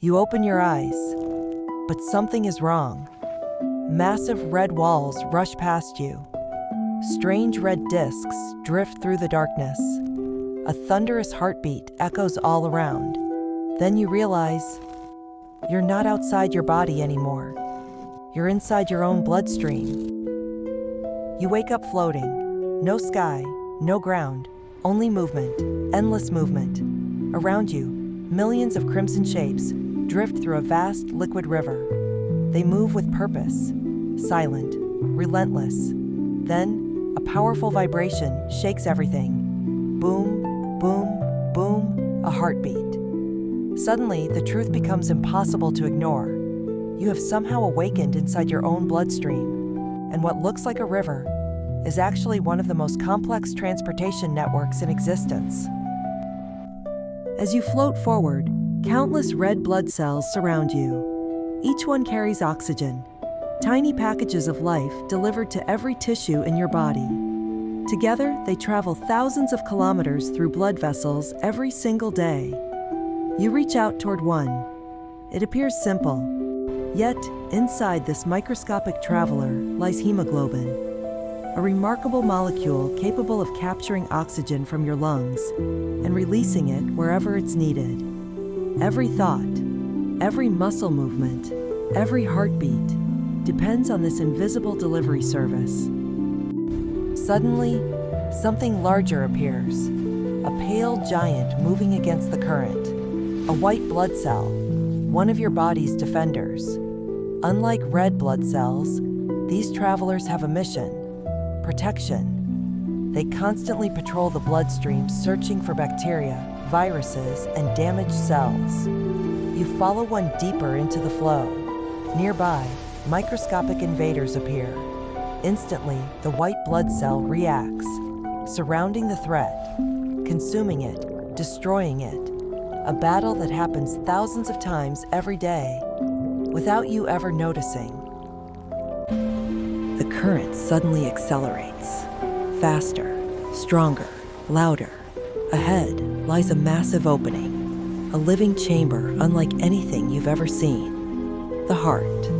You open your eyes, but something is wrong. Massive red walls rush past you. Strange red discs drift through the darkness. A thunderous heartbeat echoes all around. Then you realize you're not outside your body anymore. You're inside your own bloodstream. You wake up floating. No sky, no ground, only movement, endless movement. Around you, millions of crimson shapes drift through a vast liquid river. They move with purpose, silent, relentless. Then, a powerful vibration shakes everything. Boom, boom, boom, a heartbeat. Suddenly, the truth becomes impossible to ignore. You have somehow awakened inside your own bloodstream, and what looks like a river is actually one of the most complex transportation networks in existence. As you float forward, countless red blood cells surround you. Each one carries oxygen, tiny packages of life delivered to every tissue in your body. Together, they travel thousands of kilometers through blood vessels every single day. You reach out toward one. It appears simple, yet inside this microscopic traveler lies hemoglobin, a remarkable molecule capable of capturing oxygen from your lungs and releasing it wherever it's needed. Every thought, every muscle movement, every heartbeat depends on this invisible delivery service. Suddenly, something larger appears, a pale giant moving against the current, a white blood cell, one of your body's defenders. Unlike red blood cells, these travelers have a mission: protection. They constantly patrol the bloodstream, searching for bacteria, viruses, and damaged cells. You follow one deeper into the flow. Nearby, microscopic invaders appear. Instantly, the white blood cell reacts, surrounding the threat, consuming it, destroying it. A battle that happens thousands of times every day, without you ever noticing. The current suddenly accelerates. Faster, stronger, louder. Ahead lies a massive opening, a living chamber unlike anything you've ever seen. The heart.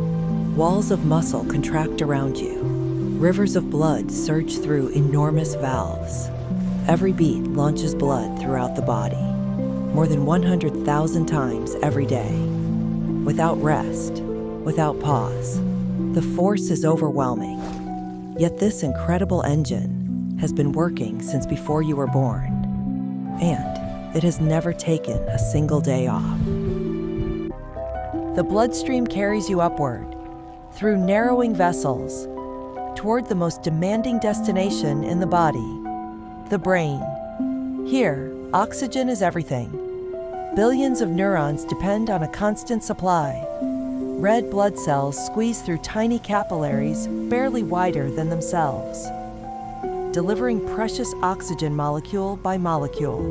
Walls of muscle contract around you. Rivers of blood surge through enormous valves. Every beat launches blood throughout the body, more than 100,000 times every day. Without rest, without pause. The force is overwhelming. Yet this incredible engine has been working since before you were born. And it has never taken a single day off. The bloodstream carries you upward, through narrowing vessels, toward the most demanding destination in the body, the brain. Here, oxygen is everything. Billions of neurons depend on a constant supply. Red blood cells squeeze through tiny capillaries barely wider than themselves, delivering precious oxygen molecule by molecule.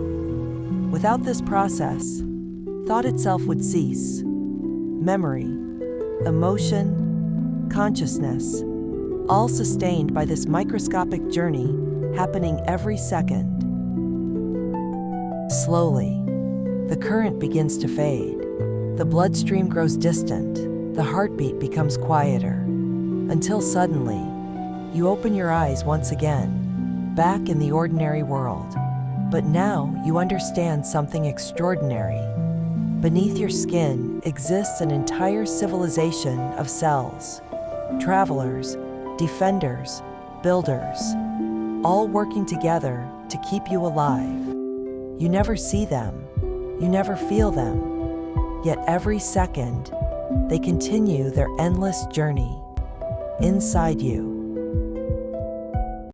Without this process, thought itself would cease. Memory, emotion, consciousness, all sustained by this microscopic journey happening every second. Slowly, the current begins to fade. The bloodstream grows distant. The heartbeat becomes quieter, until suddenly, you open your eyes once again, back in the ordinary world. But now you understand something extraordinary. Beneath your skin exists an entire civilization of cells, travelers, defenders, builders, all working together to keep you alive. You never see them, you never feel them, yet every second, they continue their endless journey inside you.